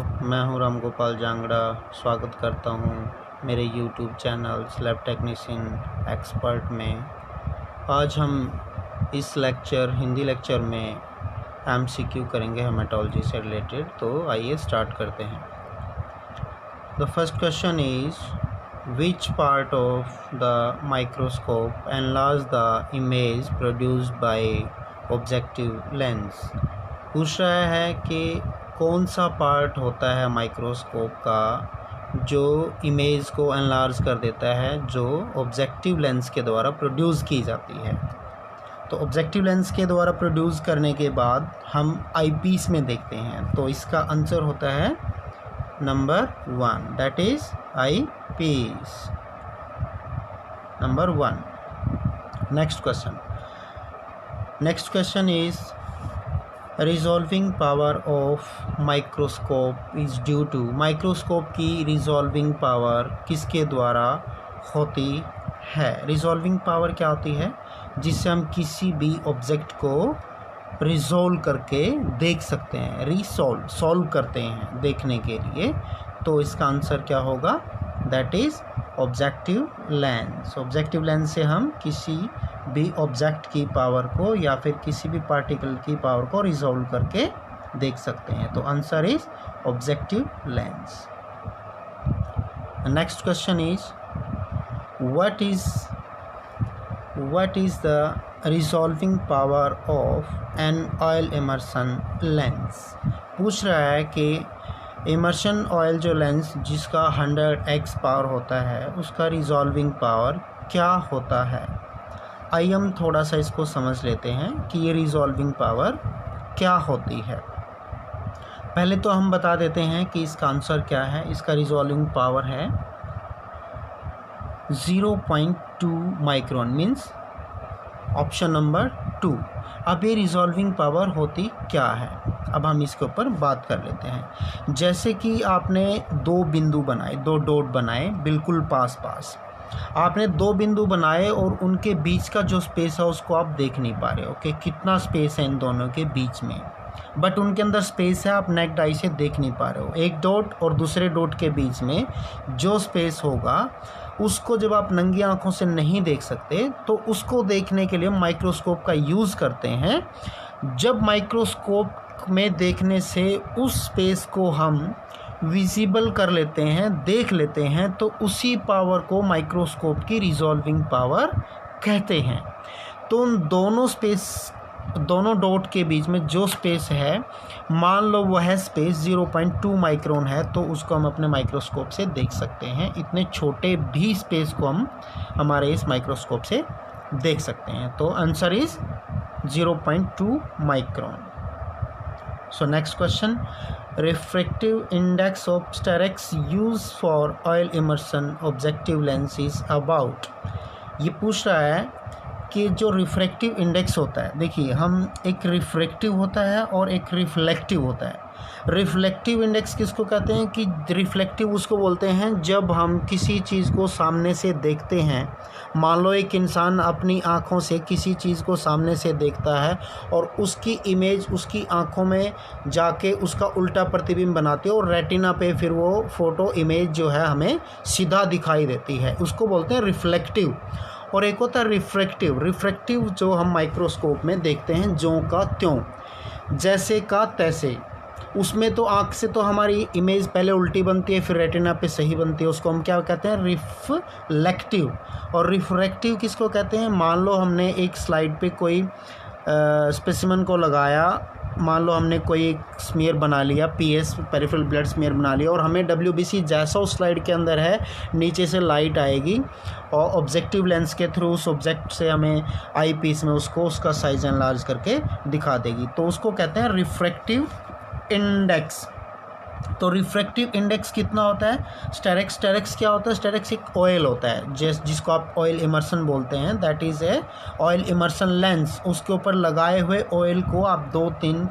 मैं हूं राम गोपाल जांगड़ा। स्वागत करता हूं मेरे YouTube channel lab technician expert में। आज हम इस हिंदी लेक्चर में MCQ करेंगे हेमाटोलॉजी से रिलेटेड। तो आइए स्टार्ट करते हैं। The first question is which part of the microscope enlarge the image produced by objective lens. पूछ रहा है कि कौन सा पार्ट होता है माइक्रोस्कोप का जो इमेज को एनलार्ज कर देता है, जो ऑब्जेक्टिव लेंस के द्वारा प्रोड्यूस की जाती है। तो ऑब्जेक्टिव लेंस के द्वारा प्रोड्यूस करने के बाद हम आईपीस में देखते हैं। तो इसका आंसर होता है number 1, that is eyepiece number 1। Next question is resolving power of microscope is due to. Microscope की रिजॉल्विंग पावर किसके द्वारा होती है? रिजॉल्विंग पावर क्या होती है? जिससे हम किसी भी ऑब्जेक्ट को रिजॉल्व करके देख सकते हैं, सॉल्व करते हैं देखने के लिए। तो इसका आंसर क्या होगा? That is objective lens. Objective lens से हम किसी भी ऑब्जेक्ट की पावर को या फिर किसी भी पार्टिकल की पावर को रिजॉल्व करके देख सकते हैं। तो answer is objective lens. Next question is what is the resolving power of an oil immersion lens. पूछ रहा है कि इमर्शन ऑयल जो लेंस जिसका 100x पावर होता है, उसका रिजॉल्विंग पावर क्या होता है। आइए हम थोड़ा सा इसको समझ लेते हैं कि ये रिजॉल्विंग पावर क्या होती है। पहले तो हम बता देते हैं कि इसका आंसर क्या है। इसका रिजॉल्विंग पावर है 0.2 माइक्रोन, मीन्स ऑप्शन नंबर 2। अब ये रिजॉल्विंग पावर होती क्या है, अब हम इसके ऊपर बात कर लेते हैं। जैसे कि आपने दो बिंदु बनाए, दो डॉट बनाए बिल्कुल पास आपने दो बिंदु बनाए और उनके बीच का जो स्पेस है उसको आप देख नहीं पा रहे हो कि कितना स्पेस है इन दोनों के बीच में, बट उनके अंदर स्पेस है, आप नेक्ड आई से देख नहीं पा रहे हो। एक डॉट और दूसरे डॉट के बीच में जो स्पेस होगा उसको जब आप नंगी आंखों से नहीं देख सकते तो उसको देखने के लिए माइक्रोस्कोप का यूज़ करते हैं। जब माइक्रोस्कोप में देखने से उस स्पेस को हम विजिबल कर लेते हैं, देख लेते हैं, तो उसी पावर को माइक्रोस्कोप की रिजॉल्विंग पावर कहते हैं। तो उन दोनों डॉट के बीच में जो स्पेस है, मान लो वह स्पेस 0.2 माइक्रोन है, तो उसको हम अपने माइक्रोस्कोप से देख सकते हैं। इतने छोटे भी स्पेस को हम हमारे इस माइक्रोस्कोप से देख सकते हैं। तो answer is 0.2 micron. So next question, refractive index of Sterex used for oil immersion objective lens is about। ये पूछ रहा है कि जो रिफ्रैक्टिव इंडेक्स होता है, देखिए हम एक रिफ्रैक्टिव होता है और एक रिफ्लेक्टिव होता है। रिफ्लेक्टिव इंडेक्स किसको कहते हैं कि रिफ्लेक्टिव उसको बोलते हैं जब हम किसी चीज़ को सामने से देखते हैं। मान लो एक इंसान अपनी आँखों से किसी चीज़ को सामने से देखता है और उसकी इमेज उसकी आँखों में जाके उसका उल्टा प्रतिबिंब बनाती है और रेटिना पे फिर वो फ़ोटो इमेज जो है हमें सीधा दिखाई देती है, उसको बोलते हैं रिफ्लेक्टिव। और एक होता है रिफ्रैक्टिव जो हम माइक्रोस्कोप में देखते हैं ज्यों का त्यों, जैसे का तैसे। उसमें तो आँख से तो हमारी इमेज पहले उल्टी बनती है फिर रेटिना पे सही बनती है, उसको हम क्या कहते हैं? रिफ्लेक्टिव। और रिफ्रैक्टिव किसको कहते हैं? मान लो हमने एक स्लाइड पे कोई स्पेसिमेन को लगाया, मान लो हमने कोई एक स्मीयर बना लिया, PS पेरिफेरल ब्लड स्मीयर बना लिया, और हमें WBC जैसा उस स्लाइड के अंदर है नीचे से लाइट आएगी और ऑब्जेक्टिव लेंस के थ्रू उस ऑब्जेक्ट से हमें आई पीस में उसका साइज एनलार्ज करके दिखा देगी। तो उसको कहते हैं रिफ्रैक्टिव इंडेक्स। तो रिफ्रैक्टिव इंडेक्स कितना होता है? स्टेरेक्स क्या होता है? स्टेरेक्स एक ऑयल होता है जिसको आप ऑयल इमर्शन बोलते हैं, that is a oil immersion lens. उसके ऊपर लगाए हुए ऑयल को आप 2-3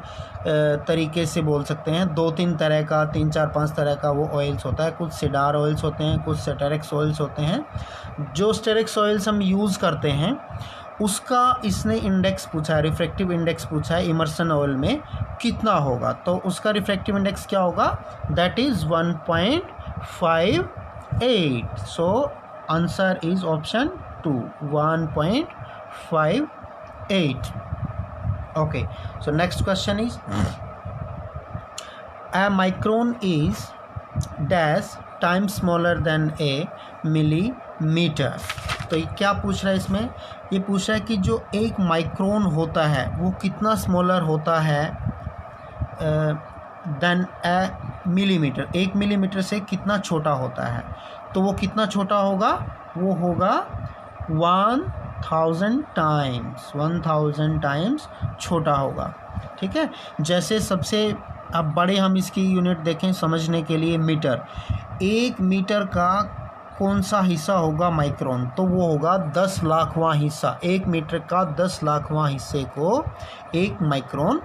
तरीके से बोल सकते हैं, 2-3 तरह का, 3-4-5 तरह का वो ऑयल्स होता है। कुछ सिडार ऑयल्स होते हैं, कुछ स्टेरेक्स ऑयल्स होते हैं। जो स्टेरेक्स ऑयल्स हम यूज़ करते हैं उसका इसने इंडेक्स पूछा है, रिफ्रैक्टिव इंडेक्स पूछा है इमर्सन ऑयल में कितना होगा, तो उसका रिफ्रैक्टिव इंडेक्स क्या होगा, that is 1.58. So answer is option 2, 1.58. Okay, so next question is a micron is dash times smaller than a millimeter. तो ये क्या पूछ रहा है इसमें, ये पूछ रहा है कि जो एक माइक्रोन होता है वो कितना स्मॉलर होता है देन ए मिलीमीटर, 1 मिलीमीटर से कितना छोटा होता है, तो वो कितना छोटा होगा, वो होगा 1000 टाइम्स छोटा होगा। ठीक है, जैसे सबसे अब बड़े हम इसकी यूनिट देखें समझने के लिए, मीटर, 1 मीटर का कौन सा हिस्सा होगा माइक्रोन, तो वो होगा 10 लाखवां हिस्सा, 1 मीटर का 10 लाखवां हिस्से को एक माइक्रोन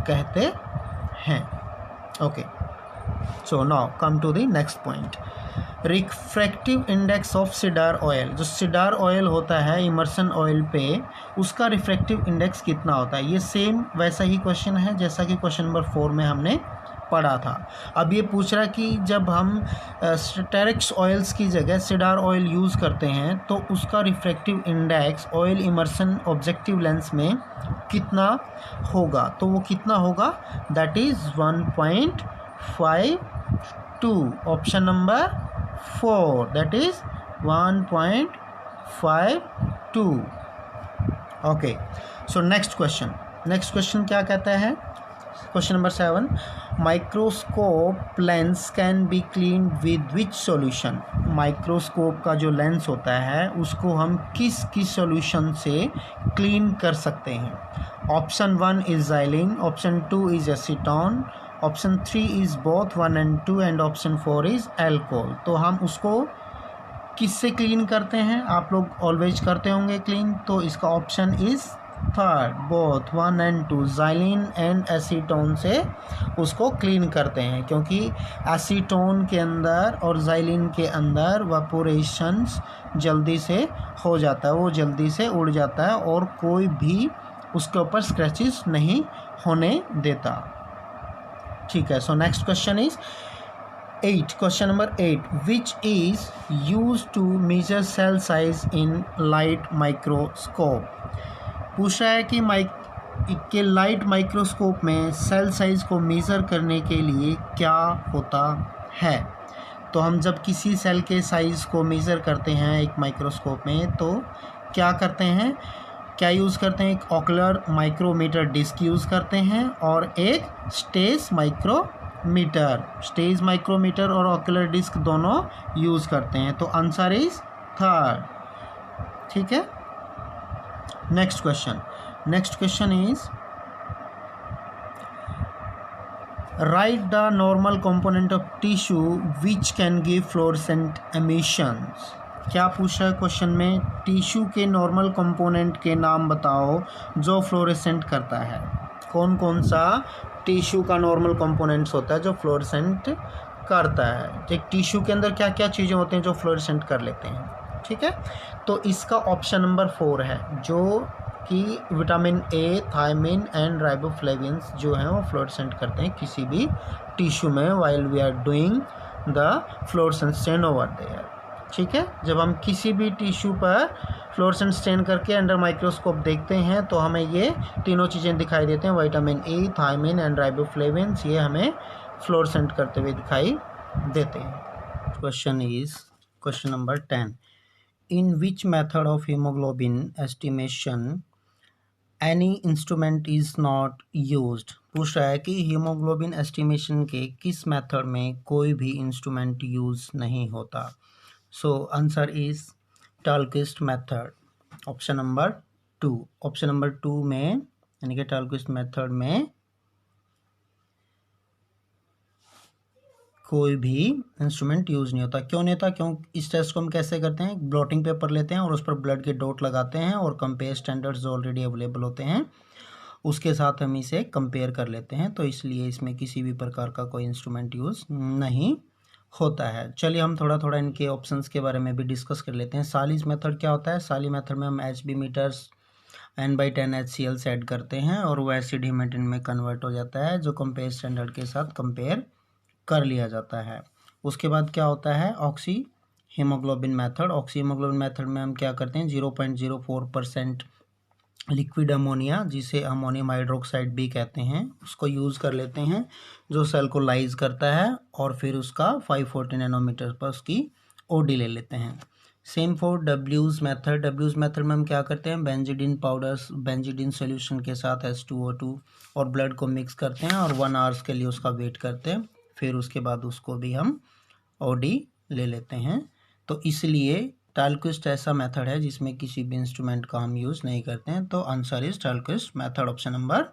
कहते हैं। Okay, so now come to the next point, refractive index of cedar oil. जो सीडार ऑयल होता है इमर्सन ऑयल पे, उसका रिफ्रैक्टिव इंडेक्स कितना होता है, ये सेम वैसा ही क्वेश्चन है जैसा कि क्वेश्चन नंबर 4 में हमने पढ़ा था। अब ये पूछ रहा है कि जब हम स्टेरिक्स ऑयल्स की जगह सीडार ऑयल यूज़ करते हैं तो उसका refractive index oil immersion objective lens में कितना होगा, तो वो कितना होगा, that is 1.52. Option number 4, that is 1.52. Okay, so next question क्या कहता है, question number 7, microscope lens can be clean with which solution. Microscope का जो लेंस होता है उसको हम किस सॉल्यूशन से क्लीन कर सकते हैं। Option 1 is xylene, option 2 is acetone, option 3 is both 1 and 2 and option 4 is alcohol. तो हम उसको किससे क्लीन करते हैं, आप लोग ऑलवेज करते होंगे क्लीन, तो इसका option is third, both 1 and 2, xylene and acetone से उसको क्लीन करते हैं, क्योंकि एसीटोन के अंदर और xylene के अंदर वापोरेशंस जल्दी से हो जाता है, वो जल्दी से उड़ जाता है और कोई भी उसके ऊपर स्क्रैचेस नहीं होने देता। ठीक है, so next question is 8, question number 8, which is use to measure cell size in light microscope. पूछ रहा है कि लाइट माइक्रोस्कोप में सेल साइज को मेज़र करने के लिए क्या होता है। तो हम जब किसी सेल के साइज़ को मेज़र करते हैं एक माइक्रोस्कोप में तो क्या करते हैं, क्या यूज़ करते हैं, एक ऑकुलर माइक्रोमीटर डिस्क यूज़ करते हैं और एक स्टेज माइक्रोमीटर और ऑकुलर डिस्क दोनों यूज़ करते हैं, तो आंसर इज थर्ड। ठीक है, next question is right the normal component of tissue which can give fluorescent emissions. क्या पूछा है क्वेश्चन में, टिश्यू के नॉर्मल कंपोनेंट के नाम बताओ जो फ्लोरेसेंट करता है। कौन कौन सा टिश्यू का नॉर्मल कंपोनेंट्स होता है जो फ्लोरेसेंट करता है, एक टिश्यू के अंदर क्या क्या चीज़ें होती हैं जो फ्लोरेसेंट कर लेते हैं। ठीक है, तो इसका ऑप्शन नंबर 4 है, जो कि विटामिन ए, थायमिन एंड राइबोफ्लेविन्स जो हैं वो फ्लोरेसेंट करते हैं किसी भी टिश्यू में while we are doing the fluorescent stain over there. ठीक है, जब हम किसी भी टिश्यू पर फ्लोरेसेंट स्टेन करके अंडर माइक्रोस्कोप देखते हैं तो हमें ये तीनों चीज़ें दिखाई देते हैं, विटामिन ए, थायमिन एंड राइबोफ्लेविन्स, ये हमें फ्लोरेसेंट करते हुए दिखाई देते हैं। Question number 10, in which method of haemoglobin estimation any instrument is not used. पूछ रहा है कि हीमोग्लोबिन एस्टिमेशन के किस मेथड में कोई भी इंस्ट्रूमेंट यूज़ नहीं होता। So answer is Tallqvist method, option number 2 में, यानी कि टॉलक्विस्ट मेथड में कोई भी इंस्ट्रूमेंट यूज़ नहीं होता। क्यों नहीं होता, क्यों, इस टेस्ट को हम कैसे करते हैं, ब्लॉटिंग पेपर लेते हैं और उस पर ब्लड के डॉट लगाते हैं और कंपेयर स्टैंडर्ड्स जो ऑलरेडी अवेलेबल होते हैं उसके साथ हम इसे कंपेयर कर लेते हैं, तो इसलिए इसमें किसी भी प्रकार का कोई इंस्ट्रूमेंट यूज़ नहीं होता है। चलिए हम थोड़ा थोड़ा इनके ऑप्शंस के बारे में भी डिस्कस कर लेते हैं। सालीज मेथड क्या होता है, साली मेथड में हम HB मीटर्स N/10 HCl से ऐड करते हैं और वो एसिड हीमेटिन में कन्वर्ट हो जाता है, जो कंपेयर स्टैंडर्ड के साथ कंपेयर कर लिया जाता है। उसके बाद क्या होता है, oxy haemoglobin method. Oxy haemoglobin method में हम क्या करते हैं, 0.04% लिक्विड अमोनिया, जिसे अमोनियम हाइड्रोक्साइड भी कहते हैं, उसको यूज़ कर लेते हैं, जो सेल को लाइज करता है, और फिर उसका 540 नैनोमीटर पर उसकी ओडी ले लेते हैं। सेम फॉर डब्ल्यूज मेथड। डब्ल्यूज मेथड में हम क्या करते हैं, बेंजीडीन पाउडर्स, बेंजीडीन सोल्यूशन के साथ H2O2 और ब्लड को मिक्स करते हैं और 1 आवर्स के लिए उसका वेट करते हैं, फिर उसके बाद उसको भी हम ओडी ले लेते हैं। तो इसलिए टालक्विस्ट ऐसा मेथड है जिसमें किसी भी इंस्ट्रूमेंट का हम यूज़ नहीं करते हैं। तो answer is Tallqvist method, option number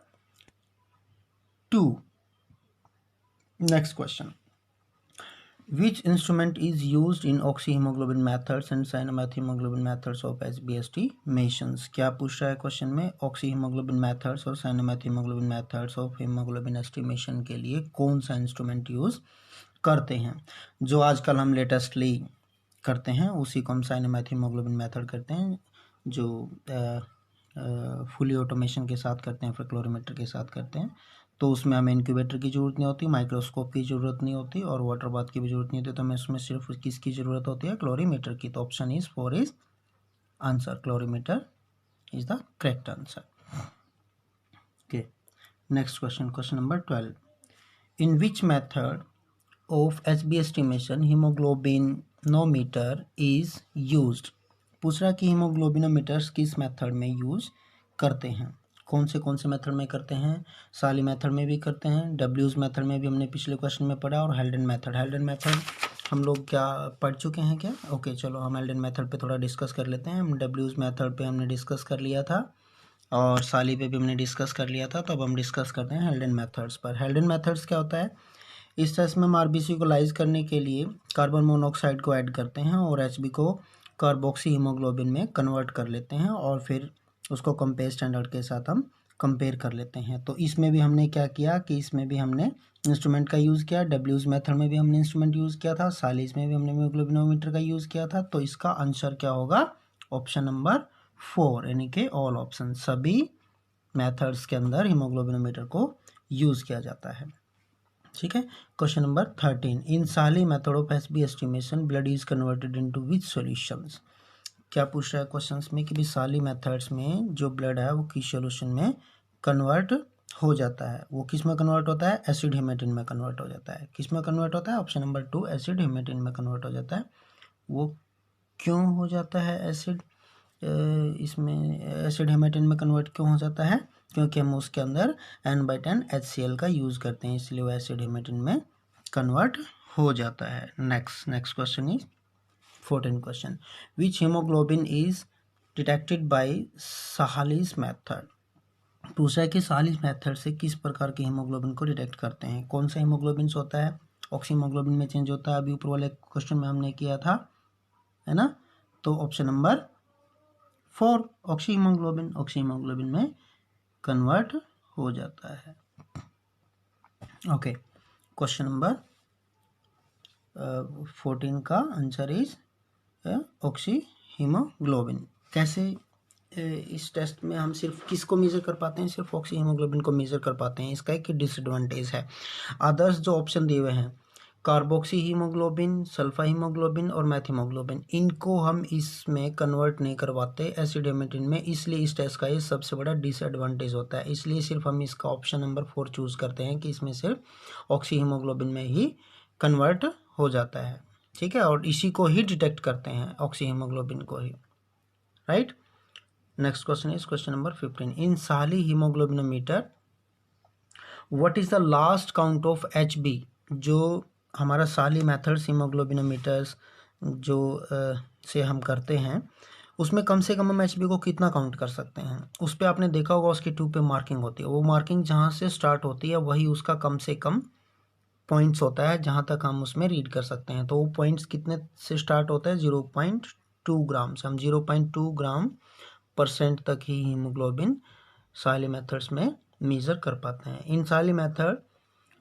2। Next question, which instrument is used in oxyhaemoglobin methods and cyanmethaemoglobin methods of HB estimations. क्या पूछ रहा है क्वेश्चन में, ऑक्सीहीमोग्लोबिन मेथड्स और cyanmethaemoglobin methods of haemoglobin estimation के लिए कौन सा इंस्ट्रूमेंट यूज़ करते हैं। जो आजकल हम लेटेस्टली करते हैं उसी को हम साइनोमेथियोग्लोबिन मेथड करते हैं, जो फुली ऑटोमेशन के साथ करते हैं, फिर क्लोरीमीटर के साथ करते हैं। तो उसमें हमें इंक्यूबेटर की ज़रूरत नहीं होती, माइक्रोस्कोप की ज़रूरत नहीं होती और वाटर बाथ की भी ज़रूरत नहीं होती। तो हमें उसमें सिर्फ किसकी ज़रूरत होती है, क्लोरीमीटर की। तो option is 4 is answer, colorimeter is the correct answer. Okay, next question, question number 12, in which method of HB estimation haemoglobinometer is used. पूछ रहा है कि हीमोग्लोबिनोमीटर्स किस मेथड में यूज करते हैं, कौन से मेथड में करते हैं। साली मेथड में भी करते हैं, डब्ल्यूज मेथड में भी हमने पिछले क्वेश्चन में पढ़ा, और हेल्डन मेथड हम लोग क्या पढ़ चुके हैं क्या। ओके, चलो हम हेल्डन मेथड पे थोड़ा डिस्कस कर लेते हैं। हम डब्ल्यूज मेथड पे हमने डिस्कस कर लिया था और साली पे भी हमने डिस्कस कर लिया था। तो अब हम डिस्कस करते हैं हेल्डन मेथड्स पर। हेल्डन मेथड्स क्या होता है, इस टेस्ट में हम आरबीसी को लाइज करने के लिए कार्बन मोनोऑक्साइड को ऐड करते हैं और एचबी को कार्बोक्सी हीमोग्लोबिन में कन्वर्ट कर लेते हैं और फिर उसको कंपेयर स्टैंडर्ड के साथ हम कंपेयर कर लेते हैं। तो इसमें भी हमने क्या किया कि इसमें भी हमने इंस्ट्रूमेंट का यूज़ किया, डब्ल्यूज मेथड में भी हमने इंस्ट्रूमेंट यूज़ किया था, सालीज में भी हमने हीमोग्लोबिनोमीटर का यूज़ किया था। तो इसका आंसर क्या होगा, ऑप्शन नंबर 4, यानी कि ऑल ऑप्शन, सभी मेथड्स के अंदर हीमोग्लोबिनोमीटर को यूज़ किया जाता है। ठीक है, क्वेश्चन नंबर 13, इन साली method of HB estimation blood is converted into which solutions. क्या पूछ रहा है क्वेश्चंस में कि भी साली मेथड्स में जो ब्लड है वो किस सॉल्यूशन में कन्वर्ट हो जाता है। वो किस में कन्वर्ट होता है, एसिड हेमेटिन में कन्वर्ट हो जाता है। किस में कन्वर्ट होता है, ऑप्शन नंबर 2, एसिड हेमेटिन में कन्वर्ट हो जाता है। वो क्यों हो जाता है एसिड, इसमें एसिड हेमेटिन में कन्वर्ट क्यों हो जाता है, क्योंकि हम उसके अंदर N/10 HCl का यूज़ करते हैं, इसलिए वो एसिड हेमेटिन में कन्वर्ट हो जाता है। Next question is 14 question, which haemoglobin is detected by Sahli's method. पूछा है कि साहालीज मेथड से किस प्रकार के हीमोग्लोबिन को डिटेक्ट करते हैं। कौन सा हीमोग्लोबिन होता है, ऑक्सी हीमोग्लोबिन में चेंज होता है, अभी ऊपर वाले क्वेश्चन में हमने किया था, है ना। तो ऑप्शन नंबर 4, ऑक्सी हीमोग्लोबिन में कन्वर्ट हो जाता है। ओके, क्वेश्चन नंबर 14 का आंसर इज ऑक्सी हीमोग्लोबिन। कैसे इस टेस्ट में हम सिर्फ किसको मेजर कर पाते हैं, सिर्फ ऑक्सी हीमोग्लोबिन को मेजर कर पाते हैं। इसका एक डिसएडवांटेज है, अदर्स जो ऑप्शन दिए हुए हैं, कार्बोक्सी हीमोग्लोबिन, सल्फा हीमोग्लोबिन और मैथियोग्लोबिन, इनको हम इसमें कन्वर्ट नहीं करवाते एसिड हेमेटिन में, इसलिए इस टेस्ट का ये सबसे बड़ा डिसएडवांटेज होता है। इसलिए सिर्फ हम इसका ऑप्शन नंबर 4 चूज़ करते हैं कि इसमें सिर्फ ऑक्सी हीमोग्लोबिन में ही कन्वर्ट हो जाता है। ठीक है, और इसी को ही डिटेक्ट करते हैं, ऑक्सी हीमोग्लोबिन को ही, right. Next question is question number 15, in Sahli haemoglobinometer what is the last count of HB। जो हमारा साली मेथड्स हीमोग्लोबिनोमीटर्स जो से हम करते हैं, उसमें कम से कम हम HB को कितना काउंट कर सकते हैं। उस पर आपने देखा होगा उसके ट्यूब पे मार्किंग होती है, वो मार्किंग जहाँ से स्टार्ट होती है वही उसका कम से कम पॉइंट्स होता है जहाँ तक हम उसमें रीड कर सकते हैं। तो वो पॉइंट्स कितने से स्टार्ट होता है, 0.2 ग्राम से। हम 0.2 ग्राम % तक ही हीमोग्लोबिन साली मेथड्स में मेजर कर पाते हैं। इन साली method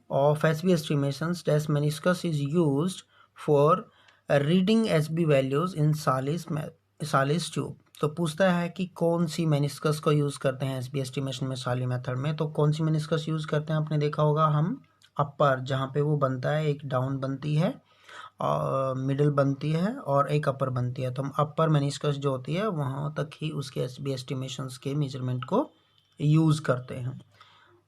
of HB estimations, test meniscus is used for reading HB values in Salis tube. तो पूछता है कि कौन सी मेनिस्कस को यूज़ करते हैं एसबी एस्टिमेशन में साली मेथड में। तो कौन सी मेनिस्कस यूज़ करते हैं, आपने देखा होगा हम अपर जहाँ पे वो बनता है, एक डाउन बनती है और मिडिल बनती है और एक अपर बनती है। तो हम अपर मेनिस्कस जो होती है वहाँ तक ही उसके एसबी एस्टिमेशंस के मेजरमेंट को यूज़ करते हैं।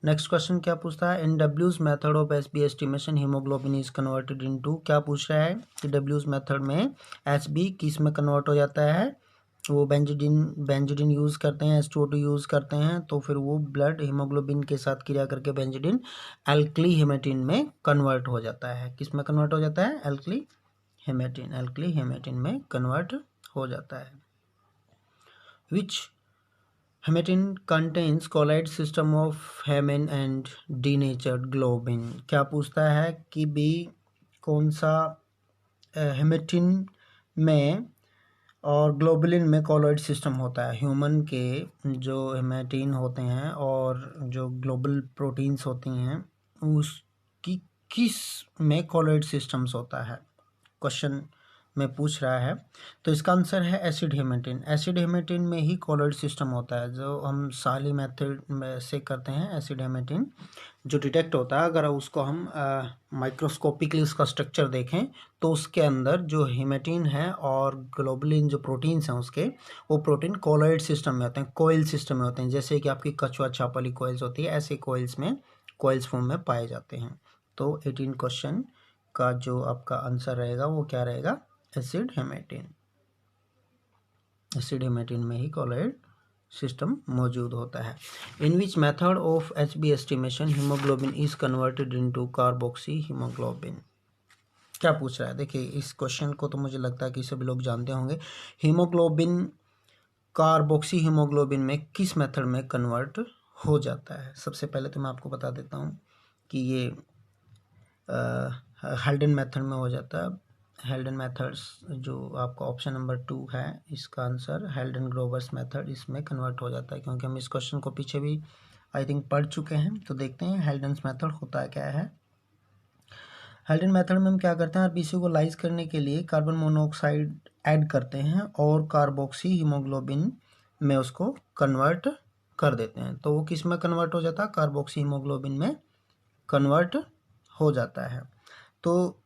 नेक्स्ट क्वेश्चन क्या पूछता है, इन डब्ल्यूज method of HB estimation haemoglobin is converted into. क्या पूछ रहा है कि डब्ल्यूज मेथड में एसबी किस में कन्वर्ट हो जाता है, वो बेंजीडिन यूज़ करते हैं, H2O2 यूज़ करते हैं, तो फिर वो ब्लड हीमोग्लोबिन के साथ क्रिया करके बेंजीडिन एल्कली हेमेटिन में कन्वर्ट हो जाता है। किस में कन्वर्ट हो जाता है, एल्कली हेमेटिन में कन्वर्ट हो जाता है। Which haematin contains colloid system of haemin and denatured globin. क्या पूछता है कि भी कौन सा हेमेटिन में और ग्लोबुलिन में कॉलॉइड सिस्टम होता है। ह्यूमन के जो हेमेटिन होते हैं और जो ग्लोबल प्रोटीन्स होती हैं उसकी किस में कॉलॉइड सिस्टम्स होता है, क्वेश्चन में पूछ रहा है। तो इसका आंसर है एसिड हेमेटिन में ही कॉलॉइड सिस्टम होता है। जो हम साली मेथड में से करते हैं एसिड हेमेटिन जो डिटेक्ट होता है, अगर उसको हम माइक्रोस्कोपिकली उसका स्ट्रक्चर देखें तो उसके अंदर जो हेमेटिन है और ग्लोबुलिन जो प्रोटीन्स हैं उसके, वो प्रोटीन कॉलॉइड सिस्टम में होते हैं, कोयल सिस्टम में होते हैं। जैसे कि आपकी कछुआ छाप वाली कोयल्स होती है, ऐसे कोयल्स में कोयल्स फॉर्म में पाए जाते हैं। तो 18 क्वेश्चन का जो आपका आंसर रहेगा वो क्या रहेगा, एसिड हेमेटिन में ही कॉलॉइड सिस्टम मौजूद होता है। In which method of HB estimation haemoglobin is converted into carboxy haemoglobin. क्या पूछ रहा है, देखिए इस क्वेश्चन को तो मुझे लगता है कि सभी लोग जानते होंगे। हीमोग्लोबिन कार्बोक्सी हीमोग्लोबिन में किस मेथड में कन्वर्ट हो जाता है। सबसे पहले तो मैं आपको बता देता हूँ कि ये हेल्डन मेथड में हो जाता है। हेल्डन मेथड्स जो आपका ऑप्शन नंबर 2 है, इसका आंसर हेल्डन ग्रोवर्स मेथड इसमें कन्वर्ट हो जाता है, क्योंकि हम इस क्वेश्चन को पीछे भी आई थिंक पढ़ चुके हैं। तो देखते हैं हेल्डन मेथड होता क्या है। हेल्डन मेथड में हम क्या करते हैं, आरबीसी को लाइज करने के लिए कार्बन मोनोऑक्साइड ऐड करते हैं और कार्बोक्सी हीमोग्लोबिन में उसको कन्वर्ट कर देते हैं। तो वो किस में कन्वर्ट हो जाता है, कार्बोक्सी हीमोग्लोबिन में कन्वर्ट हो जाता है। तो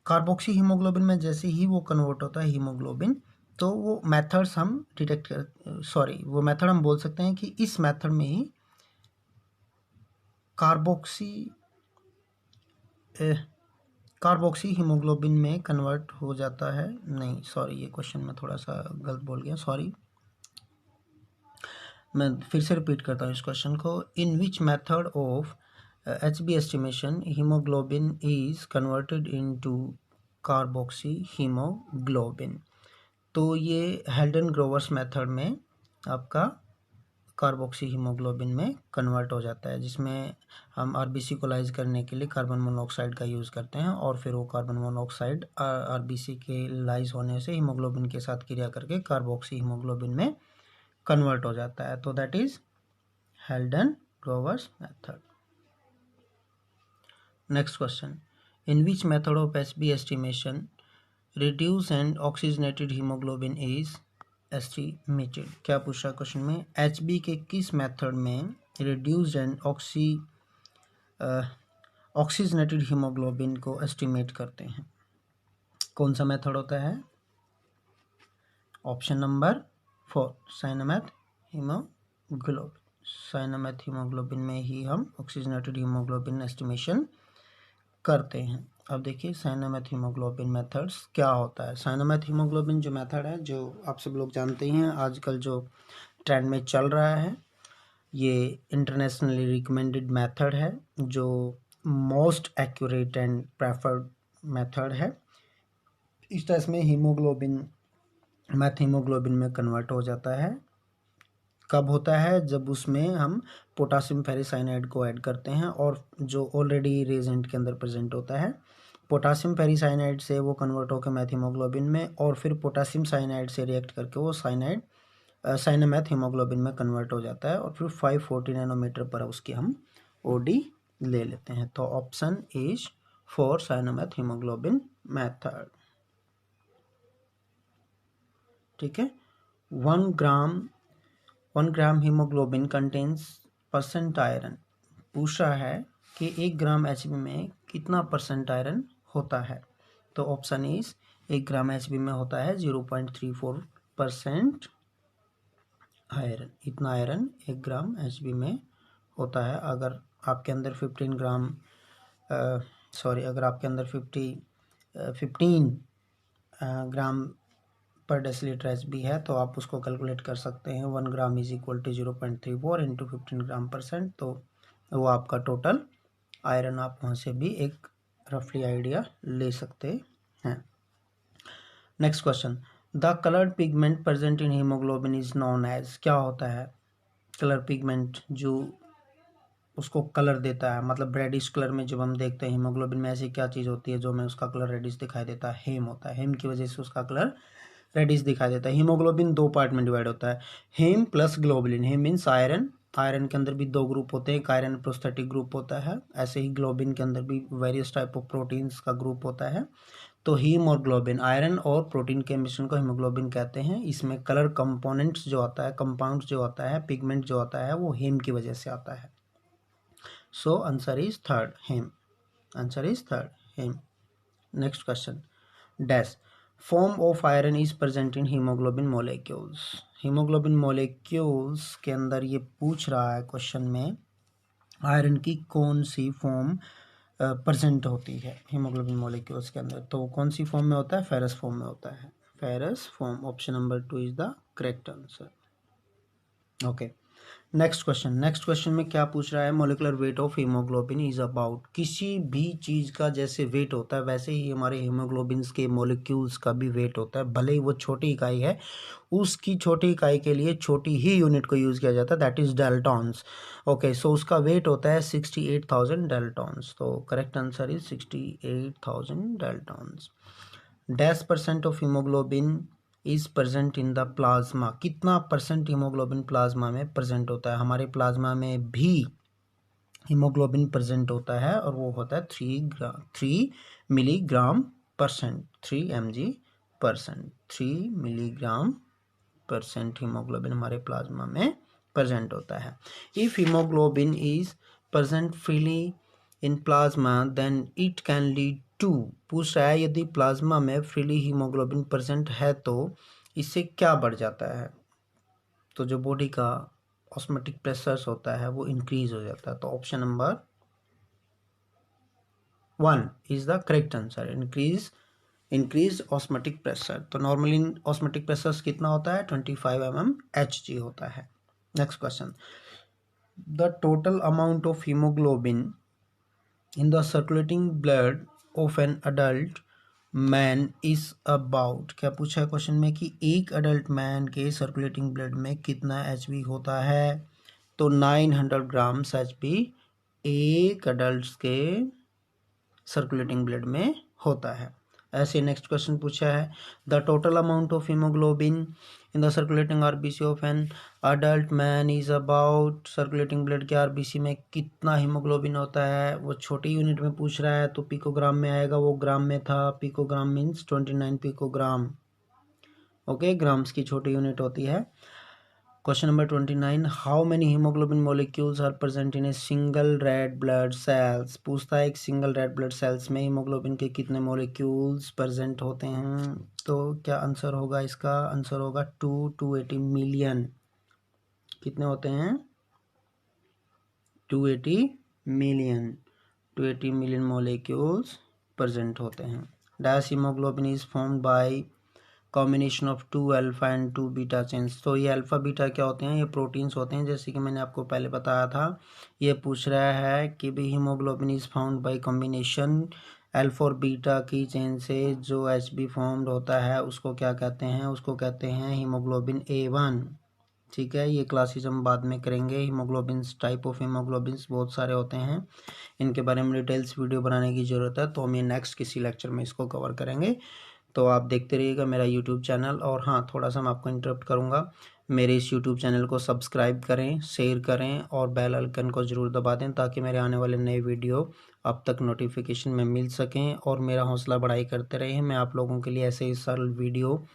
कार्बोक्सी हीमोग्लोबिन में जैसे ही वो कन्वर्ट होता है हीमोग्लोबिन, तो वो मेथड्स हम वो मेथड हम बोल सकते हैं कि इस मेथड में ही कार्बोक्सी हीमोग्लोबिन में कन्वर्ट हो जाता है। नहीं सॉरी, ये क्वेश्चन में थोड़ा सा गलत बोल गया, सॉरी। मैं फिर से रिपीट करता हूँ इस क्वेश्चन को। In which method of HB estimation haemoglobin is converted into carboxy haemoglobin. तो ये हेल्डन ग्रोवर्स मेथड में आपका कार्बोक्सी हीमोग्लोबिन में कन्वर्ट हो जाता है, जिसमें हम आरबीसी को लाइज करने के लिए कार्बन मोनोऑक्साइड का यूज़ करते हैं और फिर वो कार्बन मोनोऑक्साइड आरबीसी के लाइज होने से हीमोग्लोबिन के साथ क्रिया करके कार्बोक्सी हीमोग्लोबिन में कन्वर्ट हो जाता है। तो that is हेल्डन growers method. Next question, in which method of HB estimation reduce and oxygenated haemoglobin is estimated. क्या पूछ रहा क्वेश्चन में, एचबी के किस मेथड में रिड्यूस्ड एंड ऑक्सीजनेटेड हीमोग्लोबिन को एस्टिमेट करते हैं। कौन सा मेथड होता है, ऑप्शन नंबर 4 साइनामेथ हीमोग्लोबिन में ही हम ऑक्सीजनेटेड हीमोग्लोबिन एस्टिमेशन करते हैं। अब देखिए साइनामेथ हीमोग्लोबिन मेथड्स क्या होता है। साइनामेथ हीमोग्लोबिन जो मेथड है, जो आप सब लोग जानते ही हैं, आजकल जो ट्रेंड में चल रहा है, ये इंटरनेशनली रिकमेंडेड मेथड है, जो most accurate and preferred method है। इस टेस्ट में मैथ हीमोग्लोबिन में कन्वर्ट हो जाता है। कब होता है, जब उसमें हम पोटासियम फेरिसाइनाइड को ऐड करते हैं और जो ऑलरेडी रेजेंट के अंदर प्रेजेंट होता है। पोटासियम फेरिसाइनाइड से वो कन्वर्ट होकर मैथ हीमोग्लोबिन में और फिर पोटासियम साइनाइड से रिएक्ट करके वो साइनामेथ हीमोग्लोबिन में कन्वर्ट हो जाता है और फिर 540 नैनोमीटर पर उसकी हम ओडी ले लेते हैं। तो ऑप्शन इज 4 साइनामेथ हीमोग्लोबिन मेथड। ठीक है, 1 ग्राम हीमोग्लोबिन कंटेन्स परसेंट आयरन। पूछ रहा है कि 1 ग्राम एचबी में कितना परसेंट आयरन होता है। तो ऑप्शन इज 1 ग्राम एचबी में होता है 0.34% आयरन। इतना आयरन 1 ग्राम एचबी में होता है। अगर आपके अंदर 15 ग्राम अगर आपके अंदर 15 ग्राम पर डेसीलीटर एचबी है तो आप उसको कैलकुलेट कर सकते हैं। 1 gram is equal to 0.34 into 15 gram %, तो वो आपका टोटल आयरन। आप वहाँ से भी एक रफली आइडिया ले सकते हैं। Next question, the coloured pigment present in haemoglobin is known as. क्या होता है कलर पिगमेंट जो उसको कलर देता है, मतलब रेडिश कलर में जब हम देखते हैं हीमोग्लोबिन में ऐसी क्या चीज़ होती है जो हमें उसका कलर रेडिश दिखाई देता है? हेम होता है। हेम की वजह से उसका कलर रेडिश दिखाई देता है। हीमोग्लोबिन 2 पार्ट में डिवाइड होता है, हेम प्लस ग्लोबुलिन। हेम मीन्स आयरन। आयरन के अंदर भी 2 ग्रुप होते हैं, एक आयरन प्रोस्थेटिक ग्रुप होता है। ऐसे ही ग्लोबिन के अंदर भी वेरियस टाइप ऑफ प्रोटीन्स का ग्रुप होता है। तो हीम और ग्लोबिन, आयरन और प्रोटीन के मिश्रण को हीमोग्लोबिन कहते हैं। इसमें कलर कंपोनेंट्स जो आता है, कंपाउंड्स जो आता है, पिगमेंट जो आता है वो हेम की वजह से आता है। So answer is third, haem. Answer is third, haem. Next question, dash form of iron is present in haemoglobin molecules. Haemoglobin molecules के अंदर ये पूछ रहा है क्वेश्चन में आयरन की कौन सी फॉर्म प्रेजेंट होती है हीमोग्लोबिन मॉलिक्यूल्स के अंदर। तो कौन सी फॉर्म में होता है? फेरस फॉर्म में होता है। Ferrous form. Option number 2 is the correct answer. Okay, next question में क्या पूछ रहा है? Molecular weight of haemoglobin is about. किसी भी चीज़ का जैसे वेट होता है वैसे ही हमारे हीमोग्लोबिन के मोलिक्यूल्स का भी वेट होता है। भले ही वो छोटी इकाई है, उसकी छोटी इकाई के लिए छोटी ही यूनिट को यूज़ किया जाता है, that is daltons. Okay, so उसका वेट होता है 68,000 डेल्टॉन्स। तो correct answer is 68,000 daltons. Dash % of haemoglobin is present in the plasma. कितना % हीमोग्लोबिन प्लाज्मा में प्रेजेंट होता है? हमारे प्लाज्मा में भी हीमोग्लोबिन प्रेजेंट होता है और वो होता है 3 मिलीग्राम %, 3 mg%। 3 मिलीग्राम % हीमोग्लोबिन हमारे प्लाज्मा में प्रेजेंट होता है। If haemoglobin is present freely in plasma then it can lead to. पूछ रहा है यदि प्लाज्मा में फ्रीली हीमोग्लोबिन प्रेजेंट है तो इससे क्या बढ़ जाता है? तो जो बॉडी का ऑस्मोटिक प्रेशर होता है वो इंक्रीज हो जाता है। तो option number 1 is the correct answer, increase osmotic pressure. तो नॉर्मली ऑस्मोटिक प्रेशर कितना होता है? 25 mmHg होता है। Next question, the total amount of haemoglobin in the circulating blood of an adult man is about. क्या पूछा है क्वेश्चन में कि एक अडल्ट मैन के सर्कुलेटिंग ब्लड में कितना एचबी होता है? तो 900 ग्राम्स एचबी एक अडल्ट के सर्कुलेटिंग ब्लड में होता है। ऐसे नेक्स्ट क्वेश्चन पूछा है, the total amount of haemoglobin in the circulating RBC of an adult man is about. Circulating blood के आरबीसी में कितना हीमोग्लोबिन होता है? वो छोटी यूनिट में पूछ रहा है तो पिकोग्राम में आएगा, वो ग्राम में था। Picogram means 29 picogram. Okay, grams की छोटी यूनिट होती है। Question number 29, how many haemoglobin molecules are present in a single red blood cells. पूछता है एक सिंगल रेड ब्लड सेल्स में हीमोग्लोबिन के कितने मॉलिक्यूल्स प्रेजेंट होते हैं? तो क्या आंसर होगा इसका? आंसर होगा 280 मिलियन। कितने होते हैं? 280 मिलियन। 280 मिलियन मॉलिक्यूल्स प्रेजेंट होते हैं। Dash haemoglobin is formed by combination of 2 alpha and 2 beta chains. तो ये अल्फा बीटा क्या होते हैं? ये प्रोटीन्स होते हैं, जैसे कि मैंने आपको पहले बताया था। ये पूछ रहा है कि भी haemoglobin is found by combination alpha और बीटा की चेन से जो एचबी फॉर्म्ड होता है उसको क्या कहते हैं? उसको कहते हैं हीमोग्लोबिन A1। ठीक है, ये क्लासेस हम बाद में करेंगे। हीमोग्लोबिन्स, टाइप ऑफ हीमोग्लोबिन्स बहुत सारे होते हैं, इनके बारे में डिटेल्स वीडियो बनाने की ज़रूरत है, तो हम ये नेक्स्ट किसी लेक्चर में इसको कवर करेंगे। तो आप देखते रहिएगा मेरा यूट्यूब चैनल। और हाँ, थोड़ा सा मैं आपको इंटरप्ट करूँगा, मेरे इस यूट्यूब चैनल को सब्सक्राइब करें, शेयर करें और बेल आइकन को ज़रूर दबा दें ताकि मेरे आने वाले नए वीडियो आप तक नोटिफिकेशन में मिल सकें और मेरा हौसला बढ़ाई करते रहें। मैं आप लोगों के लिए ऐसे ही सरल वीडियो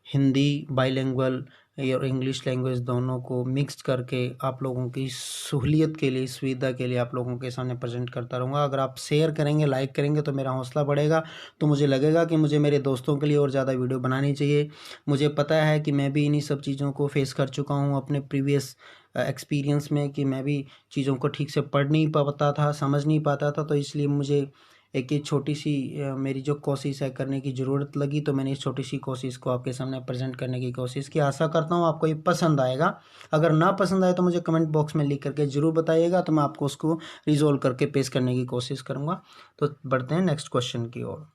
हिंदी, बाइलिंगुअल और इंग्लिश लैंग्वेज दोनों को मिक्स करके आप लोगों की सहूलियत के लिए, सुविधा के लिए आप लोगों के सामने प्रेजेंट करता रहूँगा। अगर आप शेयर करेंगे, लाइक करेंगे तो मेरा हौसला बढ़ेगा, तो मुझे लगेगा कि मुझे मेरे दोस्तों के लिए और ज़्यादा वीडियो बनानी चाहिए। मुझे पता है कि मैं भी इन्हीं सब चीज़ों को फेस कर चुका हूँ अपने प्रीवियस एक्सपीरियंस में, कि मैं भी चीज़ों को ठीक से पढ़ नहीं पाता था, समझ नहीं पाता था। तो इसलिए मुझे एक ये छोटी सी मेरी जो कोशिश है करने की ज़रूरत लगी, तो मैंने इस छोटी सी कोशिश को आपके सामने प्रेजेंट करने की कोशिश की। आशा करता हूँ आपको ये पसंद आएगा। अगर ना पसंद आए तो मुझे कमेंट बॉक्स में लिख करके ज़रूर बताइएगा, तो मैं आपको उसको रिजोल्व करके पेश करने की कोशिश करूँगा। तो बढ़ते हैं नेक्स्ट क्वेश्चन की ओर।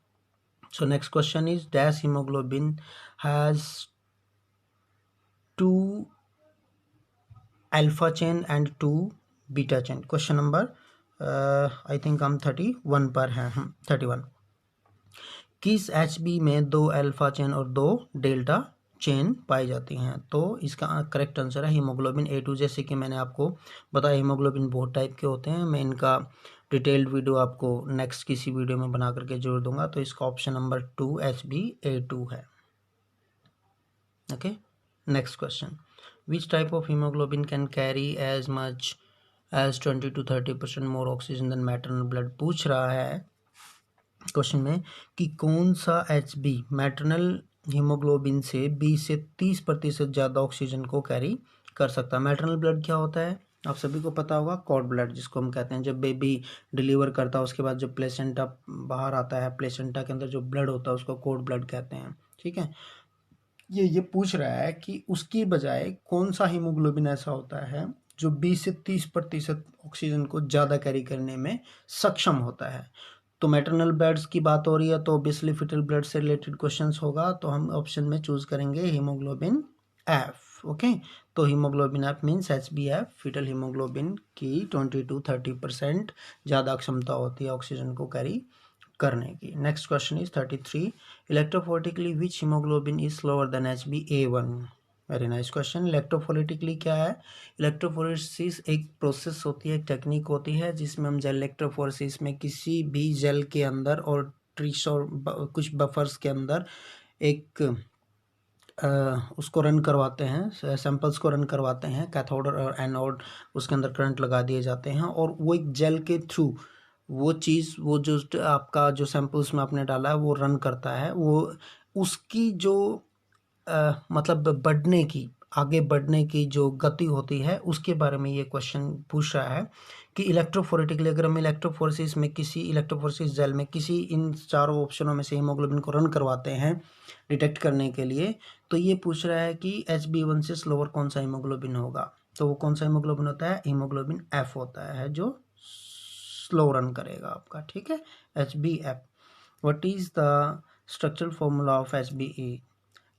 So next question is dash haemoglobin has 2 alpha chain and 2 beta chain. Question number I think हम 31 पर हैं। 31। किस HB में 2 अल्फा चेन और 2 डेल्टा चेन पाई जाती हैं? तो इसका करेक्ट आंसर है हीमोग्लोबिन A2। जैसे कि मैंने आपको बताया हीमोग्लोबिन बहुत टाइप के होते हैं, मैं इनका डिटेल्ड वीडियो आपको नेक्स्ट किसी वीडियो में बना करके जोड़ दूंगा। तो इसका ऑप्शन नंबर 2 HB A2 है। Okay, next question, which type of haemoglobin can carry as much as 20 to 30% more oxygen than maternal blood. पूछ रहा है क्वेश्चन में कि कौन सा HB मैटरनल हीमोग्लोबिन से 20 से 30% ज़्यादा ऑक्सीजन को कैरी कर सकता है। मैटरनल ब्लड क्या होता है आप सभी को पता होगा, कॉर्ड ब्लड जिसको हम कहते हैं। जब बेबी डिलीवर करता है उसके बाद जो प्लेसेंटा बाहर आता है, प्लेसेंटा के अंदर जो ब्लड होता है उसको कॉर्ड ब्लड कहते हैं। ठीक है, ये पूछ रहा है कि उसकी बजाय कौन सा हीमोग्लोबिन ऐसा होता है जो 20 से 30% ऑक्सीजन को ज़्यादा कैरी करने में सक्षम होता है। तो मैटरनल ब्लड्स की बात हो रही है, तो ऑब्वियसली फिटल ब्लड से रिलेटेड क्वेश्चंस होगा, तो हम ऑप्शन में चूज करेंगे हीमोग्लोबिन F। ओके, तो haemoglobin F means HbF। Foetal haemoglobin की 20 to 30% ज़्यादा क्षमता होती है ऑक्सीजन को कैरी करने की। Next question is 33। Electrophoretically which haemoglobin is slower than HbA1। Very nice question. Electrophoretically क्या है? इलेक्ट्रोफोरेसिस एक प्रोसेस होती है, एक टेक्निक होती है जिसमें हम जेल इलेक्ट्रोफोरेसिस में किसी भी जेल के अंदर और ट्रीस और कुछ बफर्स के अंदर एक उसको रन करवाते हैं, सैंपल्स को रन करवाते हैं, कैथोड और एनोड उसके अंदर करंट लगा दिए जाते हैं, और वो एक जेल के थ्रू वो चीज़, वो जो आपका जो सैंपल्स में आपने डाला है वो रन करता है। वो उसकी जो मतलब बढ़ने की, आगे बढ़ने की जो गति होती है उसके बारे में ये क्वेश्चन पूछ रहा है कि इलेक्ट्रोफोरेटिकली अगर हम इलेक्ट्रोफोरेसिस में किसी इलेक्ट्रोफोरेसिस जेल में किसी इन चारों ऑप्शनों में से हीमोग्लोबिन को रन करवाते हैं डिटेक्ट करने के लिए, तो ये पूछ रहा है कि HbA1 से स्लोअर कौन सा हीमोग्लोबिन होगा। तो वो कौन सा हीमोग्लोबिन होता है? हीमोग्लोबिन F होता है जो स्लो रन करेगा आपका। ठीक है, HbF। What is the structural formula of HbE?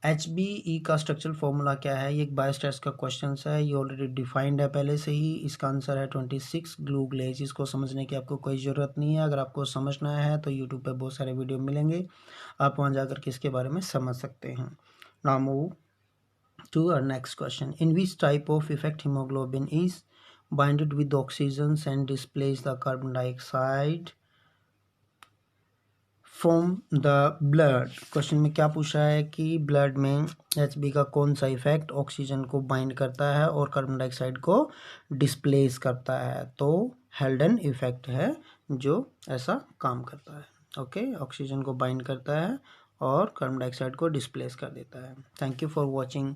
HbE का स्ट्रक्चरल फॉर्मूला क्या है? ये एक बायोस्टैट्स का क्वेश्चन है, ये ऑलरेडी डिफाइंड है पहले से ही। इसका आंसर है 26 ग्लूग्लेज। इसको समझने की आपको कोई ज़रूरत नहीं है। अगर आपको समझना है तो यूट्यूब पे बहुत सारे वीडियो मिलेंगे, आप वहाँ जाकर के इसके बारे में समझ सकते हैं। Now move to our next question. In which type of effect haemoglobin is binded with oxygen and displace the carbon dioxide from the blood. Question में क्या पूछा है कि ब्लड में HB का कौन सा इफेक्ट ऑक्सीजन को बाइंड करता है और कार्बन डाइऑक्साइड को डिस्प्लेस करता है? तो हेल्डन इफेक्ट है जो ऐसा काम करता है। ओके, ऑक्सीजन को बाइंड करता है और कार्बन डाइऑक्साइड को डिस्प्लेस कर देता है। Thank you for watching